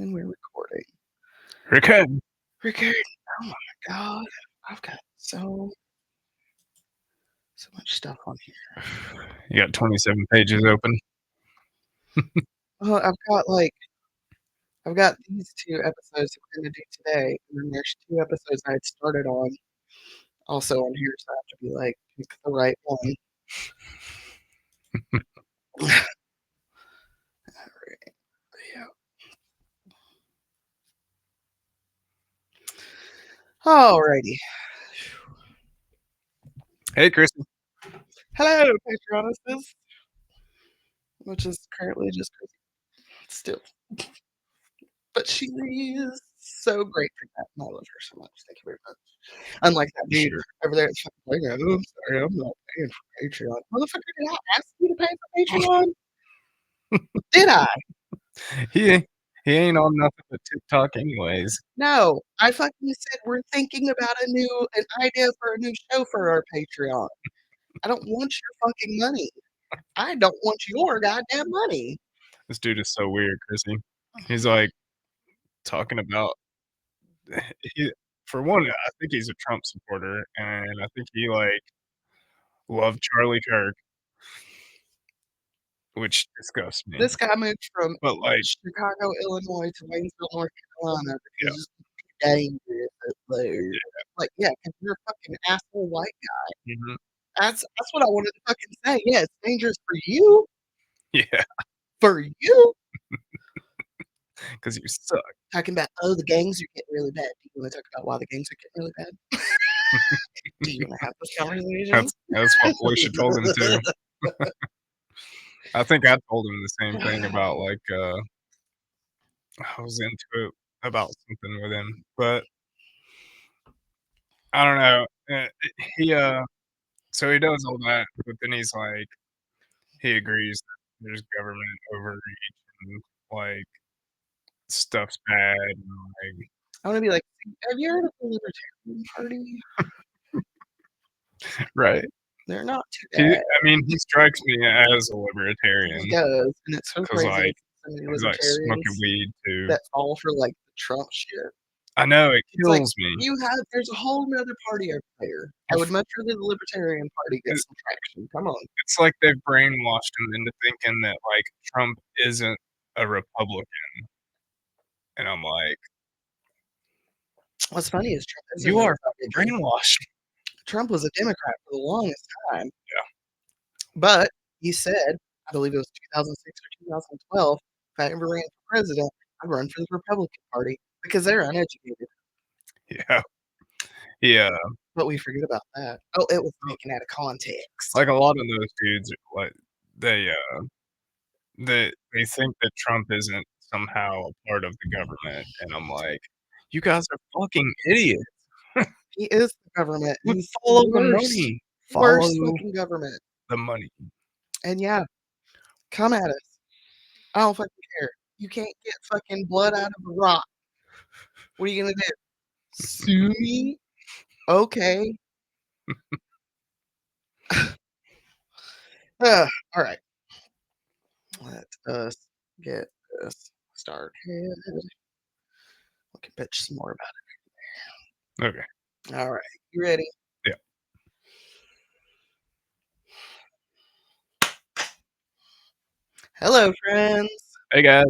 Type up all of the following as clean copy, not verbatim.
And we're recording. Recording. Oh my god. I've got so much stuff on here. You got 27 pages open. Well, I've got these 2 episodes that we're going to do today, and then there's 2 episodes I had started on also on here, so I have to be like, pick the right one. Alright. Yeah. Alrighty. Hey, Christy. Hello, Patreonuses. Which is currently just Chrissy. Still. But she is so great for that, and I love her so much. Thank you very much. Unlike that dude over there at the fucking playground. Oh, I'm sorry, I'm not paying for Patreon. Motherfucker, did I ask you to pay for Patreon? Did I? He ain't on nothing but TikTok anyways. No, I fucking said we're thinking about an idea for a new show for our Patreon. I don't want your fucking money. I don't want your goddamn money. This dude is so weird, Chrissy. He's like talking about for one, I think he's a Trump supporter, and I think he like loved Charlie Kirk, which disgusts me. This guy moved from like Chicago, Illinois to Waynesville, North Carolina because it's dangerous up there. Like, yeah, because you're a fucking asshole white guy. Mm-hmm. That's what I wanted to fucking say. Yeah, it's dangerous for you. Yeah. For you. Because you suck. Talking about, the gangs are getting really bad. Do you want to talk about why the gangs are getting really bad? Do you want to have this conversation? That's what Felicia told him too. I think I told him the same thing about like I was into it about something with him, but I don't know. He so he does all that, but then he's like he agrees that there's government overreach and like stuff's bad and like I want to be like, have you heard of the Libertarian Party? Right. They're not too bad. I mean, he strikes me as a libertarian. He does, and it's so crazy. Like, so many he's like smoking weed too. That fall for like the Trump shit. I know, it kills me. There's a whole nother party over there. I would much rather the Libertarian Party get some traction. Come on. It's like they've brainwashed him into thinking that like Trump isn't a Republican. And I'm like, what's funny is Trump you are brainwashed. Trump was a Democrat for the longest time. Yeah. But he said, I believe it was 2006 or 2012, if I ever ran for president, I'd run for the Republican Party because they're uneducated. Yeah. Yeah. But we forget about that. Oh, it was taken out of context. Like a lot of those dudes, like they think that Trump isn't somehow a part of the government, and I'm like, you guys are fucking idiots. He is the government. We follow the money. Follow fucking government. The money. And yeah, come at us. I don't fucking care. You can't get fucking blood out of a rock. What are you gonna do? Sue me? Okay. All right. Let us get this started. We can bitch some more about it. Okay. All right. You ready? Yeah. Hello, friends. Hey, guys.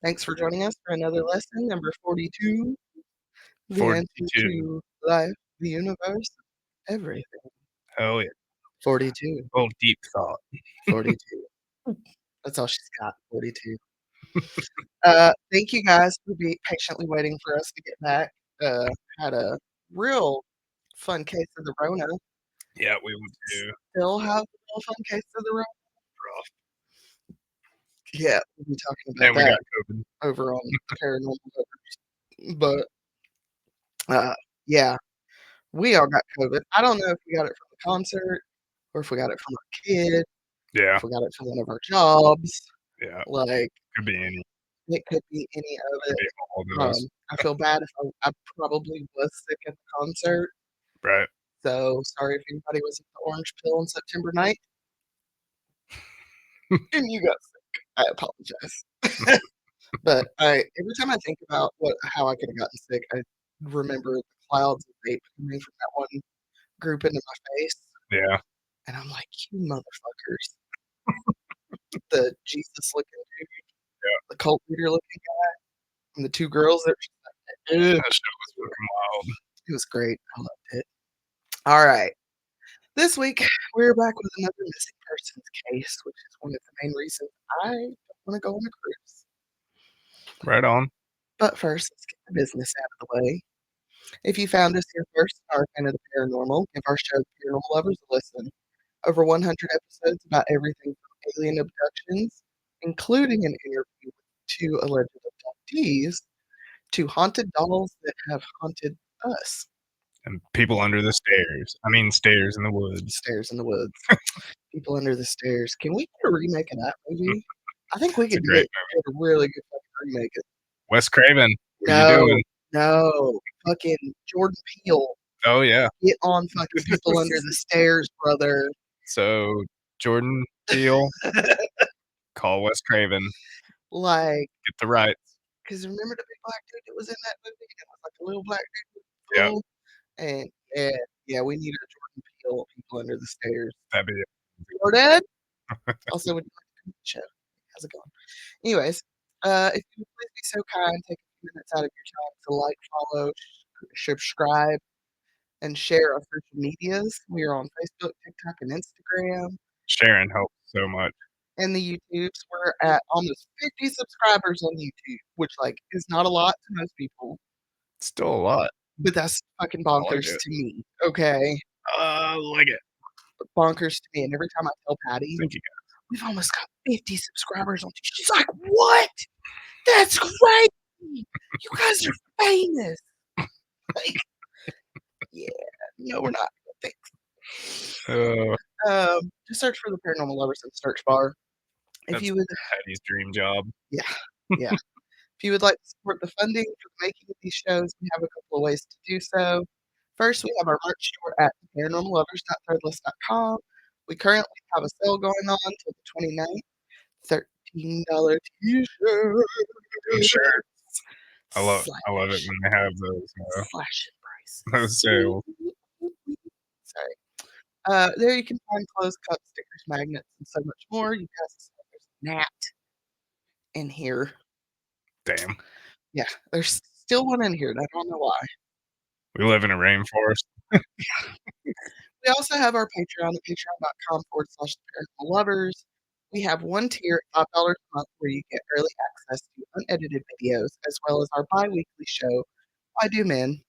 Thanks for joining us for another lesson, number 42. 42. The answer to life, the universe, everything. Hell yeah. 42. Oh, deep thought. 42. That's all she's got, 42. Thank you guys for patiently waiting for us to get back. Had a real fun case of the Rona. Yeah, we would too. Still have a real fun case of the Rona. Yeah, we'll be talking about we got COVID over on Paranormal Lovers. But yeah, we all got COVID. I don't know if we got it from the concert or if we got it from our kid. Yeah. If we got it from one of our jobs. Yeah. Like, could be any. It could be any of it. I feel bad if I probably was sick at the concert. Right. So sorry if anybody was at the Orange Pill on September 9th. And you got sick. I apologize. But I every time I think about how I could have gotten sick, I remember the clouds of vape coming from that one group into my face, Yeah, and I'm like, "You motherfuckers." The Jesus looking dude, the cult leader looking guy, and the 2 girls that were just like, "Ugh." that shit was fucking wild. It was great. I loved it. Alright. This week, we're back with another missing persons case, which is one of the main reasons I don't wanna go on a cruise. Right on. But first, let's get the business out of the way. If you found us here first and are a fan of the paranormal, give our show, Paranormal Lovers, a listen. Over 100 episodes about everything from alien abductions, including an interview with 2 alleged abductees, to haunted dolls that have haunted us. And people under the stairs. I mean, stairs in the woods. Stairs in the Woods. People Under the Stairs. Can we get a remake of that movie? I think we It's a could great get a really good fucking remake of. Wes Craven, what are you No, doing? no, fucking Jordan Peele. Oh, yeah. Get on fucking People Under the Stairs, brother. So, Jordan Peele, call Wes Craven, Like, get the rights. because remember the big black dude that was in that movie? It was like a little black dude with a Yep, fool? And yeah, we need a Jordan Peele People Under the Stairs. that'd be it. Jordan? Also, would you like to come to the show? How's it going? Anyways, if you would please be so kind, take a few minutes out of your time to like, follow, subscribe, and share our social medias. We are on Facebook, TikTok, and Instagram, Sharon helps so much. and the YouTubes. We're at almost 50 subscribers on YouTube, which like is not a lot to most people, Still a lot. but that's fucking I like bonkers it. to me. Okay, Like it. bonkers to me. And every time I tell Patty, Thank you. we've almost got 50 subscribers on YouTube, she's like, "What? That's crazy! You guys are famous." Like, yeah, no, we're not. Thanks. Just search for the Paranormal Lovers in the search bar. If That's you would, Patty's dream job. yeah, yeah. If you would like to support the funding for the making of these shows, we have a couple of ways to do so. First, we have our merch store at paranormallovers.threadless.com. We currently have a sale going on till the 29th. $13 Sure. t-shirts. I love it Slash, when they have slashing those prices. sales. Sorry. There you can find clothes, cups, stickers, magnets, and so much more. You guys, there's a gnat in here. Damn. Yeah, there's still one in here, and I don't know why. We live in a rainforest. We also have our Patreon at patreon.com/paranormal lovers. We have one tier at $5 a month where you get early access to unedited videos, as well as our bi-weekly show, Why Do Men?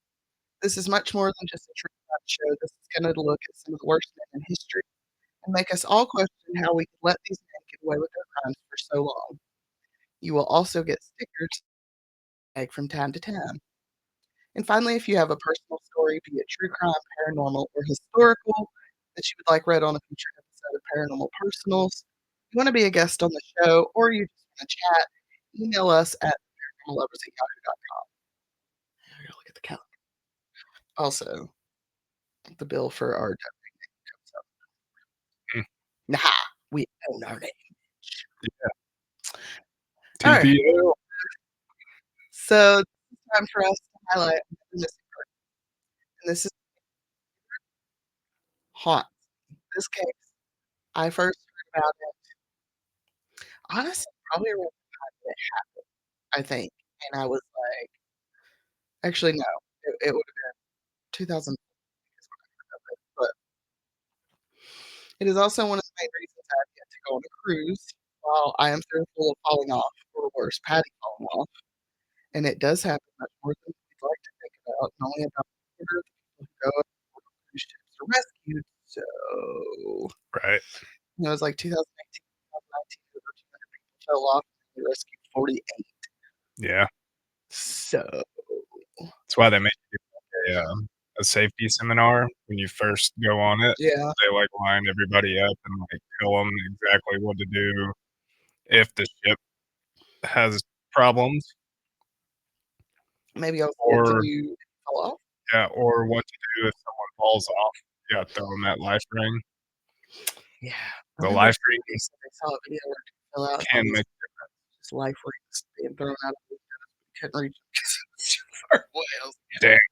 This is much more than just a true crime show. This is going to look at some of the worst men in history and make us all question how we could let these men get away with their crimes for so long. You will also get stickers from time to time. And finally, if you have a personal story, be it true crime, paranormal, or historical, that you would like read on a future episode of Paranormal Personals, you want to be a guest on the show, or you just want to chat, email us at paranormallovers@yahoo.com. I gotta look at the calendar. Also, the bill for our comes up. Mm, Nah, we own our name. All right, TPO. so it's time for us to highlight the missing person. And this is haunt. This case, I first heard about it, honestly, probably around the time that it happened, I think. And I was like, actually, no, it would have been 2000. But it is also one of the main reasons I have yet to go on a cruise. While I am fearful of falling off, or worse, Patty falling off, and it does happen much more than we'd like to think about. And only about a quarter of the people who go on cruise ships are rescued. So, Right. it was like 2018, 2019, over 200 people fell off, and we rescued 48. Yeah. So, That's why they make you do a safety seminar when you first go on it. yeah, They like line everybody up and like tell them exactly what to do if the ship has problems, maybe I was what to or do if you fell off. yeah, or what to do if someone falls off. You gotta throw them that life ring. Yeah, I The remember life ring they said they saw a video where people fell out and all can these make his life risks being thrown out of the windows, but he couldn't reach him because it was too far away. I was like, Dang,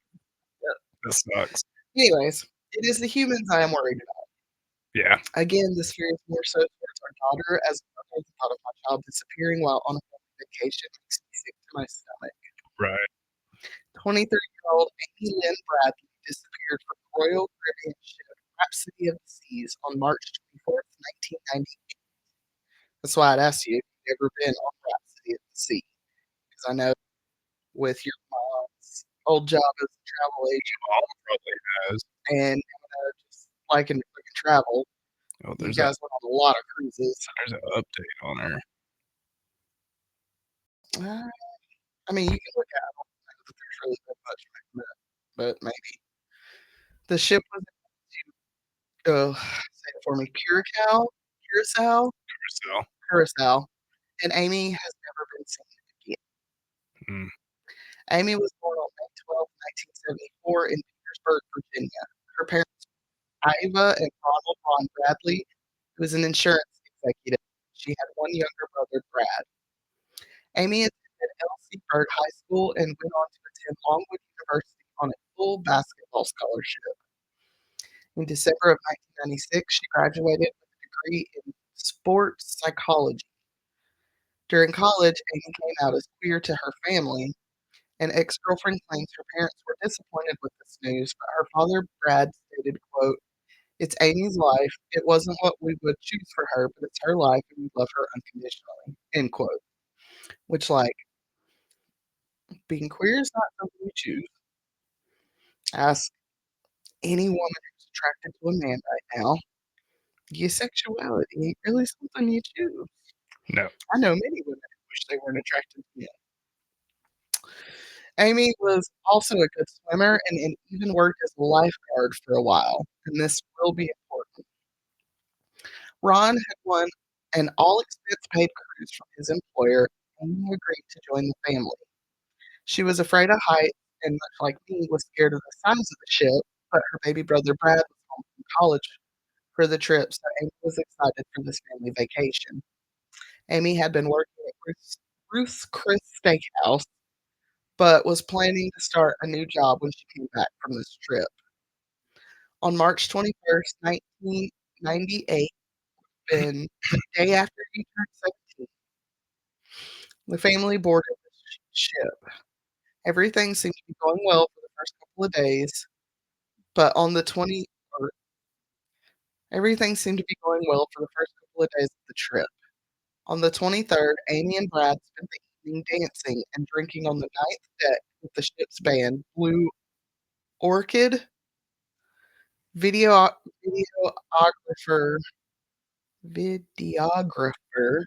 "Yeah." that sucks. Anyways, it is the humans I am worried about. Yeah, Again, this fear is more so towards our daughter, as a mother, the thought of my child disappearing while on a family vacation makes me sick to my stomach. right. 23-year-old Amy Lynn Bradley disappeared from the Royal Caribbean ship Rhapsody of the Seas on March 24th, 1990. That's why I'd asked you if you've ever been on Rhapsody of the Sea, because I know with your mom's old job as a travel agent Mom probably has. and just liking to freaking travel, Oh, you guys went on a lot of cruises. there's an update on her. Uh, I mean, you can look at it. I don't know that there's really been much movement, but maybe. The ship was say it for me, Herself. Curacao, and Amy has never been seen again. Mm, Amy was born on May 12th, 1974 in Petersburg, Virginia. Her parents were Iva and Ronald Ron Bradley, who was an insurance executive. She had one younger brother, Brad. Amy attended L.C. Burt High School and went on to attend Longwood University on a full basketball scholarship. In December of 1996, she graduated with a degree in sports psychology. During college, Amy came out as queer to her family. An ex-girlfriend claims her parents were disappointed with this news, but her father, Brad, stated, quote, "It's Amy's life. It wasn't what we would choose for her, but it's her life and we love her unconditionally." End quote. Which, like, being queer is not something you choose. Ask any woman who's attracted to a man right now. Your sexuality ain't really something you choose. no. I know many women who wish they weren't attracted to men. Amy was also a good swimmer and even worked as a lifeguard for a while, and this will be important. Ron had won an all expense paid cruise from his employer, and Amy agreed to join the family. She was afraid of heights and, much like me, was scared of the size of the ship, but her baby brother Brad was home from college for the trip, so Amy was excited for this family vacation. Amy had been working at Ruth's Chris Steakhouse, but was planning to start a new job when she came back from this trip. On March 21st, 1998, been the day after he turned 17, the family boarded the ship. Everything seemed to be going well for the first couple of days, but on the 20 or everything seemed to be going well for the first couple of days of the trip. On the 23rd, Amy and Brad spent the evening dancing and drinking on the ninth deck with the ship's band, Blue Orchid. Video videographer videographer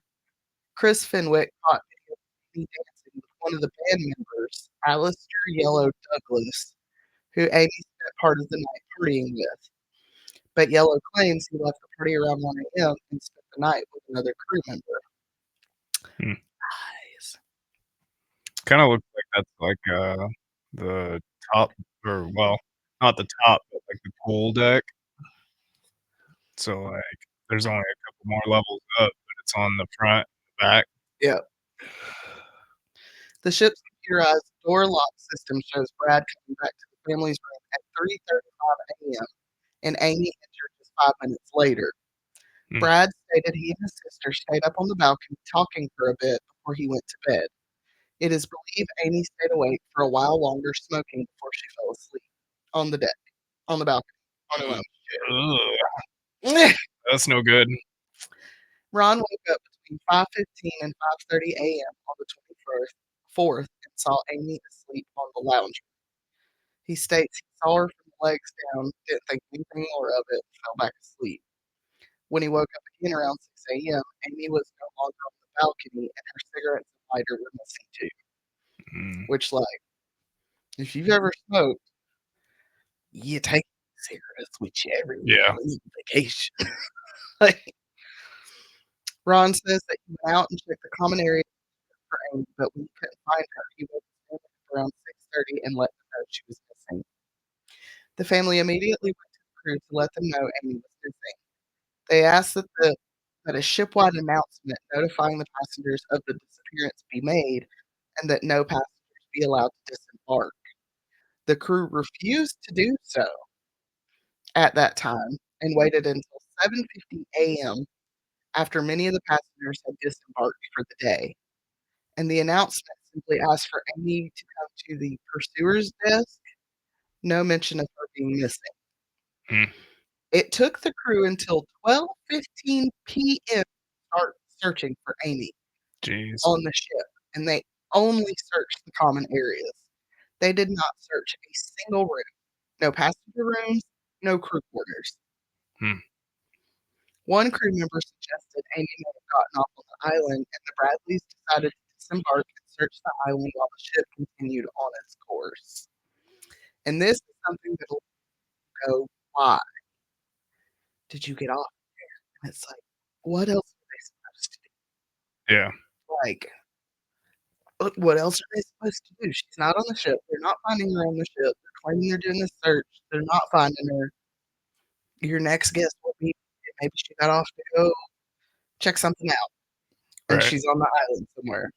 Chris Fenwick caught video of Amy dancing with one of the band members, Alistair Yellow Douglas, who Amy spent part of the night partying with. But Yellow claims he left the party around 1 a.m. and spent the night with another crew member. Hmm. Nice. Kinda looks like that's like, the top or well, not the top, but like the pool deck. So, like, there's only a couple more levels up, but it's on the front, back. Yeah. The ship's computerized door lock system shows Brad coming back to the family's room at 3:35 a.m. and Amy entered just 5 minutes later. Mm, Brad stated he and his sister stayed up on the balcony talking for a bit before he went to bed. It is believed Amy stayed awake for a while longer smoking before she fell asleep on the deck, on the balcony, on her ugh, own ugh, chair. that's no good. Ron woke up between 5:15 and 5:30 a.m. on the 21st, 4th and saw Amy asleep on the lounge. He states he saw her from the legs down, didn't think anything more of it, and fell back asleep. When he woke up again around 6 a.m., Amy was no longer on the balcony and her cigarettes and lighter were missing too. Mm, Which, like, if you've ever smoked, you take cigarettes with you everywhere yeah. when you vacation. Like, Ron says that he went out and checked the common area for Amy, but when he couldn't find her, he woke his family up around 6:30 and let them know she was missing. The family immediately went to the crew to let them know Amy was missing. They asked that a shipwide announcement notifying the passengers of the disappearance made and that no passengers be allowed to disembark. The crew refused to do so at that time and waited until 7:50 a.m. after many of the passengers had disembarked for the day. And the announcement simply asked for Amy to come to the pursuer's desk, no mention of her being missing. Hmm. It took the crew until 12:15 p.m. to start searching for Amy Jeez. on the ship, and they only searched the common areas. They did not search a single room. No passenger rooms, no crew quarters. Hmm. One crew member suggested Amy may have gotten off on the island, and the Bradleys decided to disembark and search the island while the ship continued on its course. And this is something that'll go, why did you get off? And it's like, what else are they supposed to Yeah. do? Like, what else are they supposed to do? She's not on the ship. They're not finding her on the ship. They're claiming they're doing this search. They're not finding her. Your next guess will be maybe she got off to go check something out, and Right. she's on the island somewhere.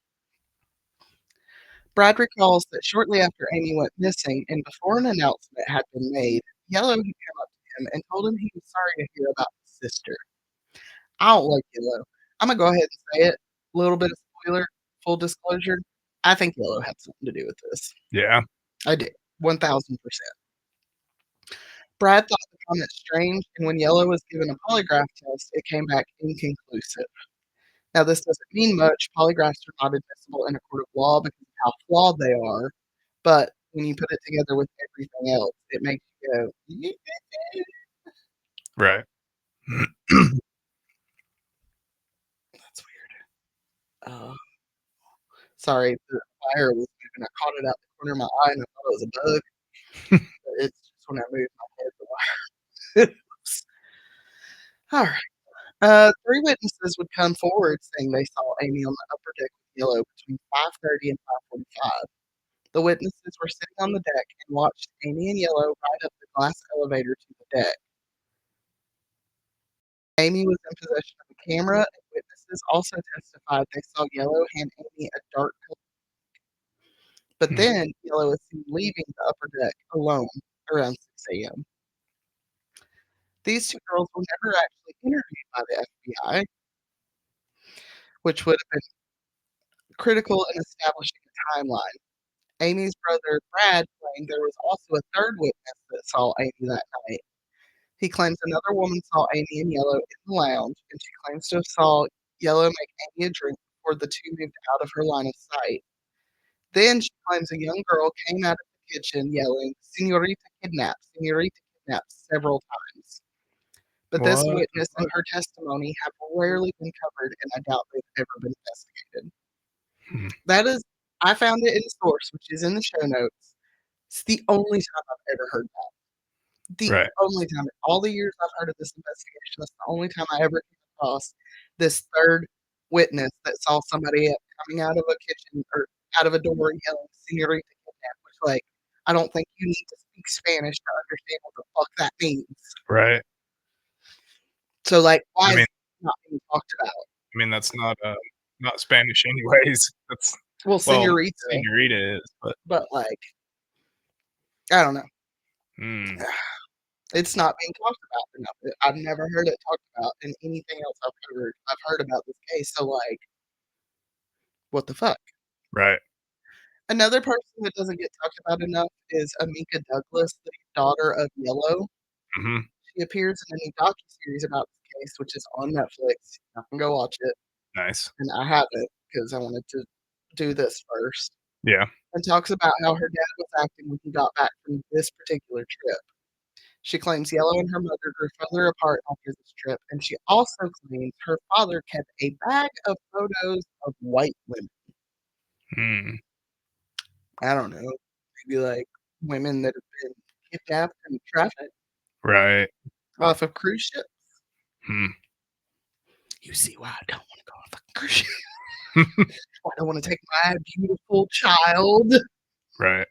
Brad recalls that shortly after Amy went missing, and before an announcement had been made, Yellow had come up to him and told him he was sorry to hear about his sister. I don't like Yellow. I'm gonna go ahead and say it. A little bit of spoiler, full disclosure. I think Yellow had something to do with this. Yeah. I did, 1000%. Brad thought the comment strange, and when Yellow was given a polygraph test, it came back inconclusive. Now, this doesn't mean much. Polygraphs are not admissible in a court of law because of how flawed they are. But when you put it together with everything else, it makes you go, Right. that's weird. Sorry, the fire was moving. I caught it out the corner of my eye and I thought it was a bug. But it's just when I moved my head, the wire. All right. Three witnesses would come forward saying they saw Amy on the upper deck with Yellow between 5:30 and 5:45. The witnesses were sitting on the deck and watched Amy and Yellow ride up the glass elevator to the deck. Amy was in possession of a camera, and witnesses also testified they saw Yellow hand Amy a dark coat. But Hmm. then Yellow was seen leaving the upper deck alone around 6 a.m. These two girls were never actually interviewed by the FBI, which would have been critical in establishing a timeline. Amy's brother Brad claimed there was also a third witness that saw Amy that night. He claims another woman saw Amy and Yellow in the lounge, and she claims to have saw Yellow make Amy a drink before the two moved out of her line of sight. Then she claims a young girl came out of the kitchen yelling, Senorita kidnap, Senorita kidnap, several times. But this What the witness and fuck? her testimony have rarely been covered, and I doubt they've ever been investigated. Hmm. That is, I found it in the source, which is in the show notes. It's the only time I've ever heard that. The Right. only time in all the years I've heard of this investigation, that's the only time I ever came across this third witness that saw somebody coming out of a kitchen or out of a door yelling, Senorita kidnap, which, like, I don't think you need to speak Spanish to understand what the fuck that means. Right. So, like, I why is mean it not being talked about? that's not Spanish anyways. That's Well, well, Senorita, señorita is, but but, like, I don't know. mm, It's not being talked about enough. I've never heard it talked about in anything else I've heard about this case. So, like, what the fuck? right. Another person that doesn't get talked about enough is Amika Douglas, the daughter of Yellow. Mhm. She appears in a new docuseries about this case, which is on Netflix. I can go watch it, Nice. and I haven't because I wanted to do this first. Yeah. And talks about how her dad was acting when he got back from this particular trip. She claims Yellow and her mother grew further apart after this trip, and she also claims her father kept a bag of photos of white women. Mm, I don't know, maybe like women that have been kidnapped and trafficked right. off of cruise ships. Hmm. You see why I don't want to go on a fucking cruise ship. I don't want to take my beautiful child. Right.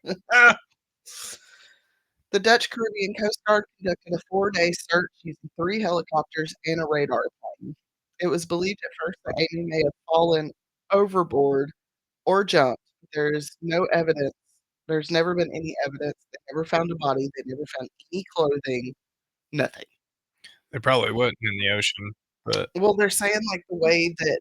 The Dutch Caribbean Coast Guard conducted a 4-day search using 3 helicopters and a radar plane. It was believed at first that Amy may have fallen overboard or jumped. There's no evidence. There's never been any evidence. They never found a body. They never found any clothing. Nothing. They probably wouldn't in the ocean, but Well, they're saying like the way that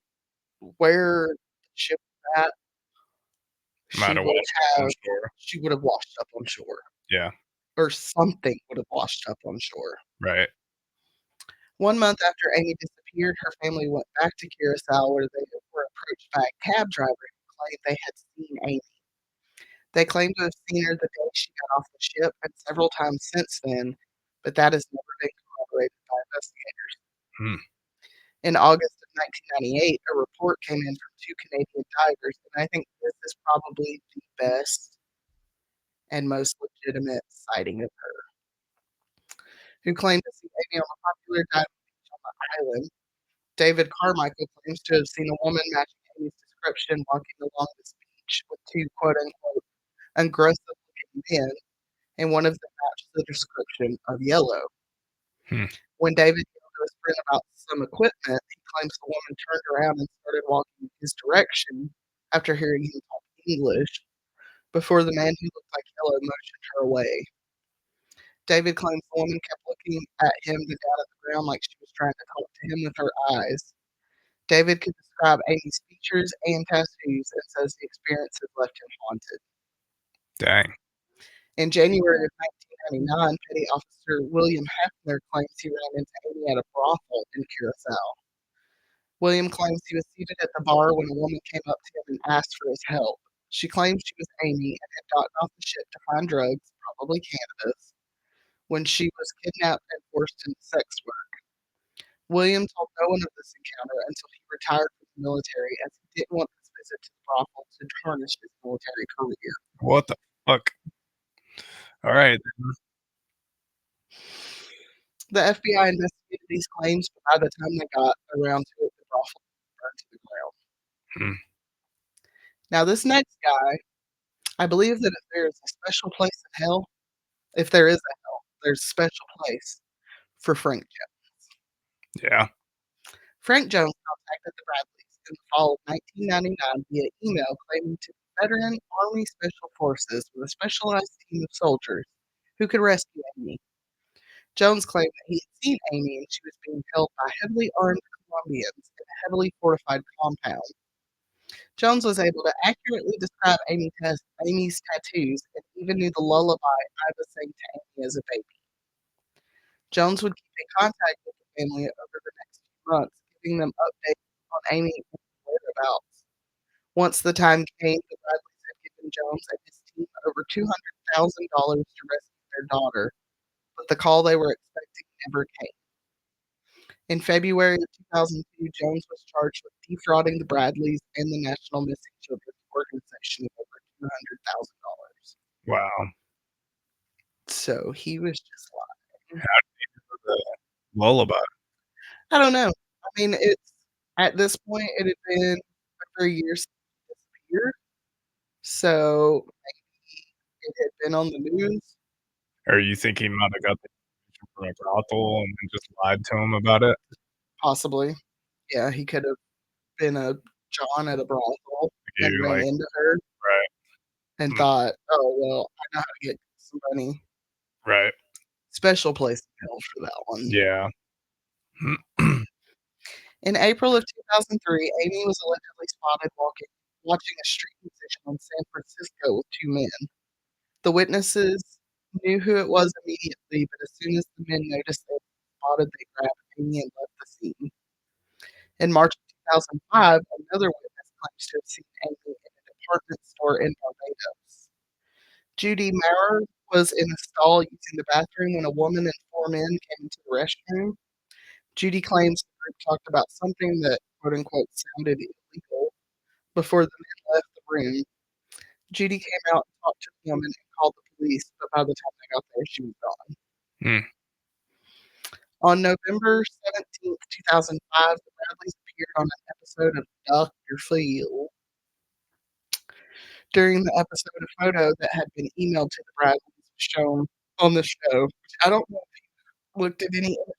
where the ship was at, might she have would washed up on have shore. she would have washed up on shore, Yeah, or something would have washed up on shore. right. 1 month after Amy disappeared, her family went back to Curacao where they were approached by a cab driver who claimed they had seen Amy. They claimed to have seen her the day she got off the ship and several times since then, but that has never been corroborated by investigators. Hmm. In August of 1998, a report came in from two Canadian divers, and I think this is probably the best and most legitimate sighting of her, who claimed to see Amy on a popular diving beach on the island. David Carmichael claims to have seen a woman matching Amy's description walking along this beach with two quote unquote aggressive looking men, and one of them matched the description of yellow. Hmm. When David yelled to his friend about some equipment, he claims the woman turned around and started walking in his direction after hearing him talk English before the man who looked like yellow motioned her away. David claims the woman kept looking at him then down at the ground like she was trying to talk to him with her eyes. David could describe Amy's features and tattoos and says the experience has left him haunted. Dang. In January of 1999, Petty Officer William Hefner claims he ran into Amy at a brothel in Curacao. William claims he was seated at the bar when a woman came up to him and asked for his help. She claimed she was Amy and had gotten off the ship to find drugs, probably cannabis, when she was kidnapped and forced into sex work. William told no one of this encounter until he retired from the military, as he didn't want this visit to the brothel to tarnish his military career. What the fuck? Alright. The FBI investigated these claims, but by the time they got around to it, the brothel was burned to the ground. Hmm. Now, this next guy, I believe that if there is a special place in hell, if there is a hell, there's a special place for Frank Jones. Yeah. Frank Jones contacted the Bradleys in the fall of 1999 via email claiming to be veteran Army Special Forces with a specialized team of soldiers who could rescue Amy. Jones claimed that he had seen Amy and she was being held by heavily armed Colombians in a heavily fortified compound. Jones was able to accurately describe Amy's tattoos and even knew the lullaby I was sang to Amy as a baby. Jones would keep in contact with the family over the next few months, giving them updates on Amy and her whereabouts. Once the time came, the Bradleys had given Jones and his team over $200,000 to rescue their daughter, but the call they were expecting never came. In February of 2002, Jones was charged with defrauding the Bradleys and the National Missing Children Organization of over $200,000. Wow. So he was just lying. How did he know the lullaby? I don't know. I mean, it's at this point it had been over a year since he disappeared, so maybe it had been on the news, Or you think he might have got the information from a brothel and then just lied to him about it? possibly. Yeah, he could have been a John at a brothel You and ran like into her right. and Hmm. thought, "Oh, well, I know how to get some money." Right. Special place in hell for that one. Yeah. In April of 2003, Amy was allegedly spotted watching a street musician in San Francisco with two men. The witnesses knew who it was immediately, but as soon as the men noticed they were spotted, they grabbed Amy and left the scene. In March of 2005, another witness claims to have seen Amy in a department store in Barbados. Judy Maurer was in a stall using the bathroom when a woman and four men came into the restroom. Judy claims the group talked about something that quote unquote sounded illegal before the men left the room. Judy came out and talked to the woman and called the police, but by the time they got there, she was gone. Hmm. On November 17th, 2005, the Bradleys appeared on an episode of Dr. Phil. During the episode, a photo that had been emailed to the Bradleys was shown on the show. Which I don't know if you've looked at any images.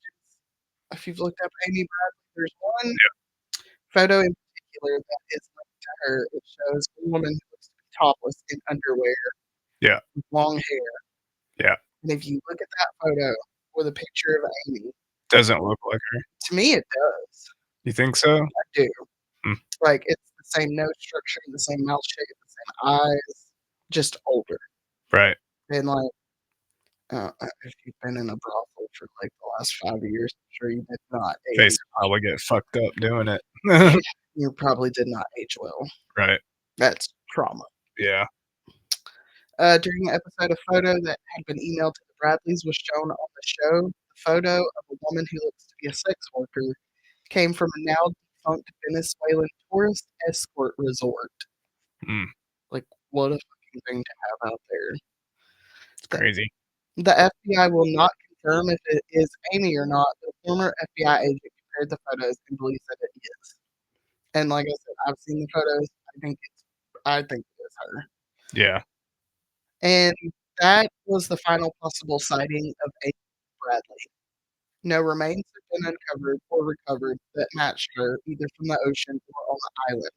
If you've looked up Amy Bradley, there's one Yeah. photo in particular that is linked to her, it shows a woman who looks to be topless in underwear Yeah. with long hair. Yeah. And if you look at that photo with a picture of Amy, Doesn't look like her. to me it does. You think so? I do. Hmm. Like it's the same nose structure, the same mouth shape, the same eyes, just older. Right. And like, if you've been in a brothel for like the last 5 years, I'm sure you did not Face age. would probably get fucked up doing it. Yeah, you probably did not age well. Right. That's trauma. Yeah. During an episode, a photo that had been emailed to the Bradleys was shown on the show. The photo of a woman who looks to be a sex worker came from a now defunct Venezuelan tourist escort resort. Mm, Like, what a fucking thing to have out there. it's The, crazy. the FBI will not confirm if it is Amy or not. The former FBI agent compared the photos and believes that it is. And like I said, I've seen the photos. I think it is her. Yeah. And that was the final possible sighting of Amy Bradley. No remains have been uncovered or recovered that matched her either from the ocean or on the island.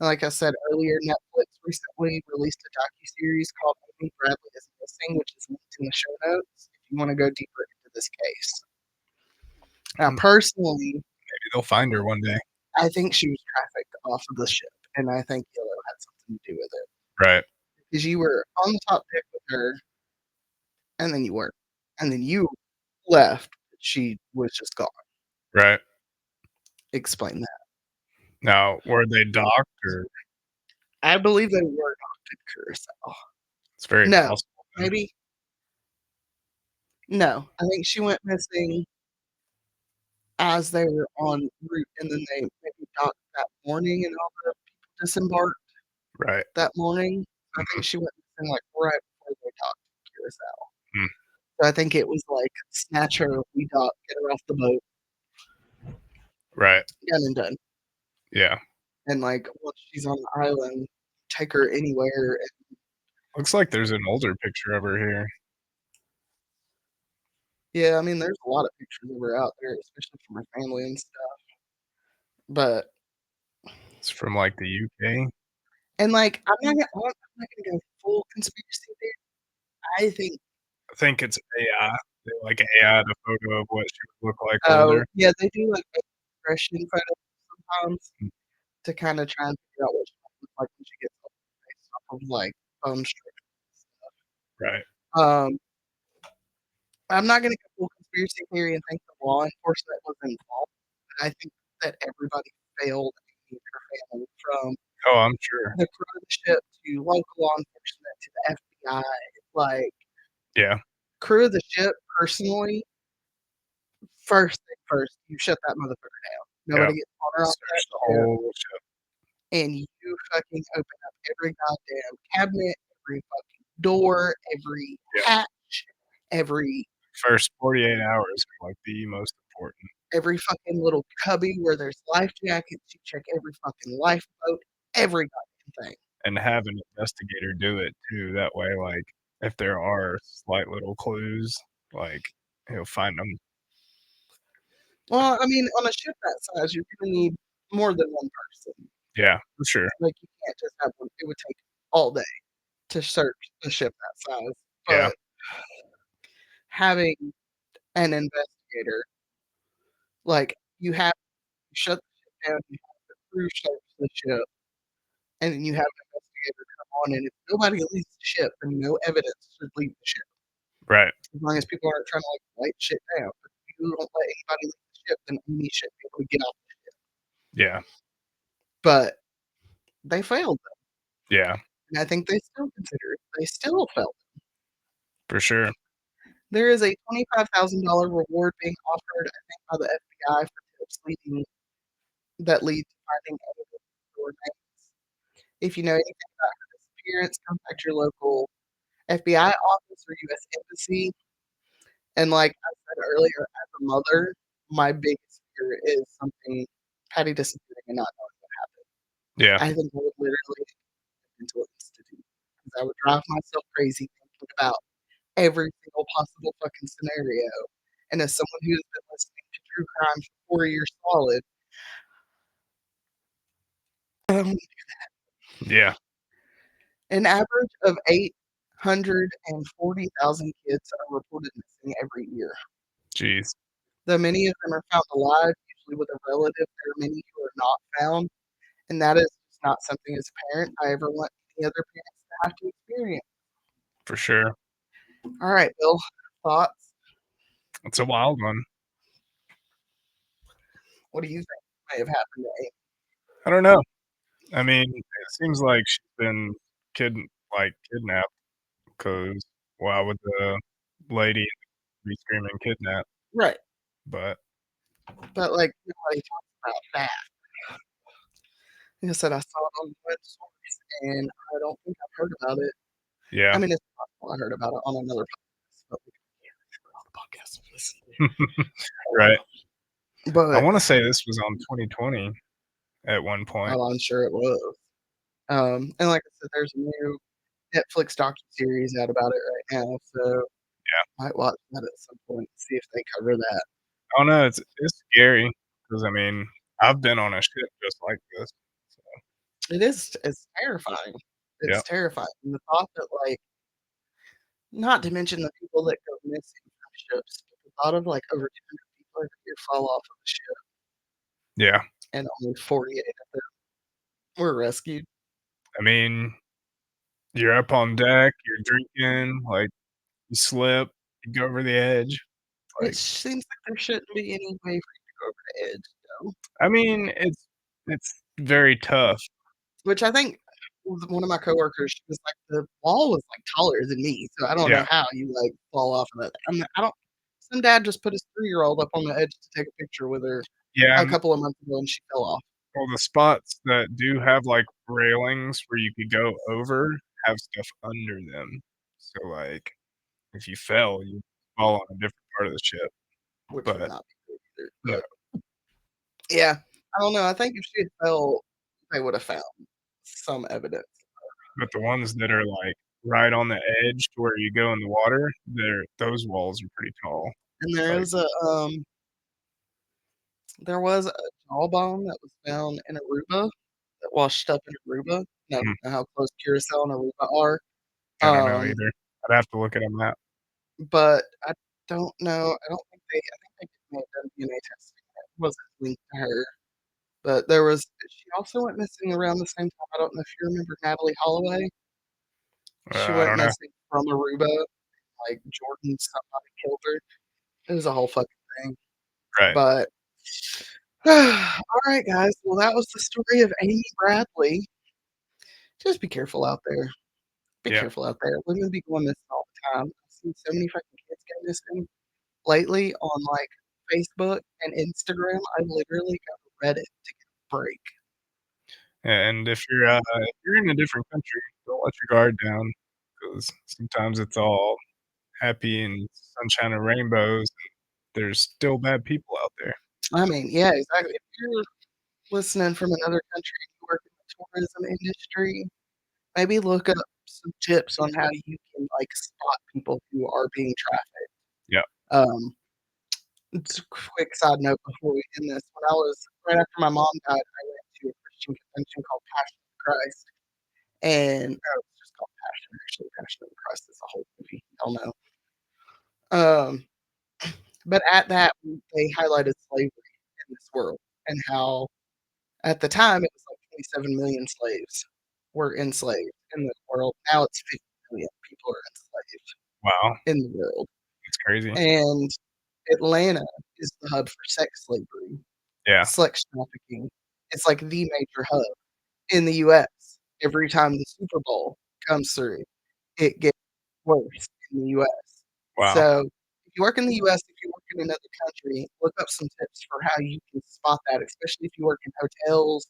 And like I said earlier, Netflix recently released a docuseries called Amy Bradley is Missing, which is linked in the show notes if you want to go deeper into this case. Now, Mm, personally, maybe they'll find her one day. I think she was trafficked off of the ship, and I think Yellow had something to do with it. Right. Because you were on the top deck with her, and then you weren't. And then you left. She was just gone. Right. Explain that. Now, were they docked or I believe they were docked in Curacao. it's very No, possible then. maybe. No, I think she went missing as they were en route, and then they maybe docked that morning, and all the people disembarked Right. that morning. I think Mhm. she went missing, like, right before they docked in Curacao. Mm, So I think it was like, snatch her, we dock, get her off the boat, right. done and done. Yeah. And, like, once she's on the island, take her anywhere. And Looks like there's an older picture of her here. yeah, I mean, there's a lot of pictures of her out there, especially from her family and stuff. But It's from like the UK. and, like, I'm not gonna go full conspiracy theory. I think I think it's AI. They like AI'd a photo of what she would look like oh, older. yeah, they do, like, expression photos sometimes Mm, to kinda try and figure out what she might look like when she gets older based off of, like, bone structure and stuff. right. I'm not gonna go full conspiracy theory and think the law enforcement was involved, but I think that everybody failed Amy and her family, from Oh, I'm sure. the crew of the ship to local law enforcement to the FBI. Like, Yeah. crew of the ship, personally, first thing first, you shut that motherfucker down. Yeah. Nobody gets on or off that Search the ship, whole ship. and you fucking open up every goddamn cabinet, every fucking door, every Yeah. hatch, every First 48 hours are like the most important. every fucking little cubby where there's life jackets. You check every fucking lifeboat, every goddamn thing. And have an investigator do it too. That way, like, if there are slight little clues, like, he'll find them. Well, I mean, on a ship that size, you're gonna need more than one person. Yeah, for sure. Like, you can't just have one. It would take all day to search a ship that size. Yeah. But having an investigator, like, you shut the ship down, you have the crew search the ship, and then you have an investigator come on, and if nobody leaves the ship, then no evidence should leave the ship. Right. As long as people aren't trying to, like, light shit down. But if you don't let anybody leave the ship, then Amy shouldn't be able to get off the ship. Yeah. But they failed them, Yeah. and I think they still failed. For sure. There is a $25,000 reward being offered, I think, by the FBI for tips lead to finding evidence or remains. If you know anything about her disappearance, contact your local FBI office or US embassy. And like I said earlier, as a mother, my biggest fear is something Patty disappearing and not knowing what happened. Yeah. I think I would literally get into an institute because I would drive myself crazy thinking about every single possible fucking scenario. And as someone who's been listening to true crime for 4 years solid, Um, Yeah, an average of 840,000 kids are reported missing every year. jeez, Though many of them are found alive, usually with a relative, there are many who are not found, and that is just not something as a parent I ever want any other parents to have to experience. for sure. All right, Bill, thoughts? It's a wild one. What do you think may have happened to Amy? I don't know. I mean, it seems like she's been kidnapped 'cause why would the lady be screaming kidnap? Right, But but like nobody talks about that. Like I said, I saw it on the web source, and I don't think I've heard about it. I yeah. mean, it's possible I heard about it on another podcast, but we can't remember all the podcasts we listen Right. to. I But wanna say this was on 2020 at one point. I'm sure it was. And like I said, there's a new Netflix docu-series out about it right now, so Yeah. might watch that at some point and see if they cover that. I don't know, it's scary because I mean, I've been on a ship just like this. So, It's terrifying. yeah. It's terrifying. And the thought that, like, not to mention the people that go missing from ships, but the thought of, like, over 200 people every year fall off of a ship Yeah. and only 48 of them were rescued. I mean, you're up on deck, you're drinking, like, you slip, you go over the edge, It like seems like there shouldn't be any way for you to go over the edge, though, I mean, it's very tough. which I think one of my coworkers, she was like, "The wall was, like, taller than me, so I don't know Yeah. how you, like, fall off of it." I don't some dad just put his 3-year-old up on the edge to take a picture with her Yeah, a couple of months ago, and she fell off. well, the spots that do have, like, railings where you could go over have stuff under them. So, like, if you fell, you'd fall on a different part of the ship, Which would but not be good either, no. but yeah, I don't know, I think if she had fell, they would have found some evidence. But the ones that are, like, right on the edge to where you go in the water, those walls are pretty tall. And Like there was a jawbone that was found in Aruba, that washed up in Aruba. Now, mm, how close Curacao and Aruba are, I don't know um, either. I'd have to look at a map. but I don't think I think they may have done DNA testing that wasn't linked to her, but she also went missing around the same time. I don't know if you remember Natalie Holloway. She I went don't know. missing from Aruba, like, Jordan somebody killed her. It was a whole fucking thing, Right. but alright, guys, well, that was the story of Amy Bradley. Just be careful out there. Be Yeah. careful out there. Women be going missing all the time. I've seen so many fucking kids get missing lately on, like, Facebook and Instagram. I literally go to Reddit to get a break. And if you're in a different country, don't let your guard down because sometimes it's all happy and sunshine and rainbows, there's still bad people out there. I mean, yeah, exactly. If you're listening from another country and you work in the tourism industry, maybe look up some tips on how you can, like, spot people who are being trafficked. Yeah. Um, just a quick side note before we end this. When I was right after my mom died, I went to a Christian convention called Passion of the Christ, and it's just called Passion, actually. Passion of the Christ is a whole movie. Y'all know. Um, but at that, they highlighted slavery in this world and how at the time it was like 27 million slaves were enslaved in the world. Now it's 50 million people are enslaved Wow, in the world. that's crazy. And Atlanta is the hub for sex slavery, Yeah. sex trafficking. It's like the major hub in the US. Every time the Super Bowl comes through, it gets worse in the US. Wow. So, if you work in the US, if you work in another country, look up some tips for how you can spot that, especially if you work in hotels,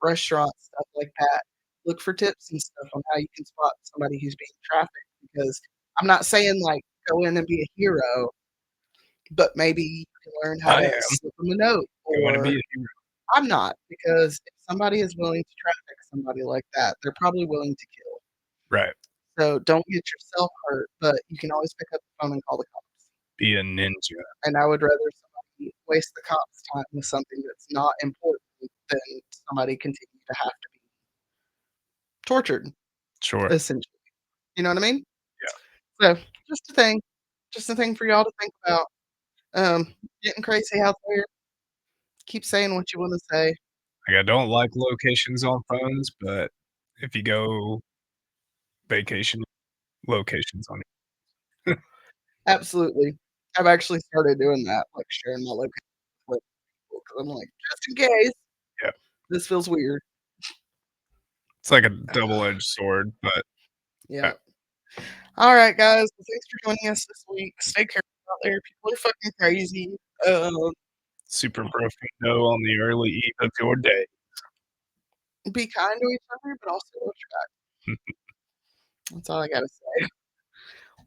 restaurants, stuff like that. Look for tips and stuff on how you can spot somebody who's being trafficked, because I'm not saying, like, go in and be a hero, but maybe you can learn how I to am slip them a note, going to or be a hero. I'm not, because if somebody is willing to traffic somebody like that, they're probably willing to kill. Right. So don't get yourself hurt, but you can always pick up the phone and call the cops. Be a ninja. And I would rather somebody waste the cops' time with something that's not important than somebody continue to have to be tortured, Sure. essentially. You know what I mean? Yeah. So, just a thing. Just a thing for y'all to think about. Getting crazy out there. Keep saying what you wanna say. Like, I don't like locations on phones, but if you go vacation, locations on it. Absolutely. I've actually started doing that, like, sharing my location with people 'cause I'm like, "Just in case, Yeah. this feels weird." It's like a double-edged sword, but yeah. Yeah. Alright, guys. Well, thanks for joining us this week. Stay careful out there. People are fucking crazy. Super profundo on the early eve of your day. Be kind to each other, but also watch your back. That's all I gotta say.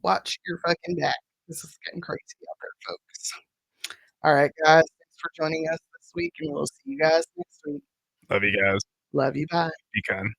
Watch your fucking back. This is getting crazy out there, folks. Alright, guys. Thanks for joining us this week, and we'll see you guys next week. Love you guys. Love you. Bye. Be kind.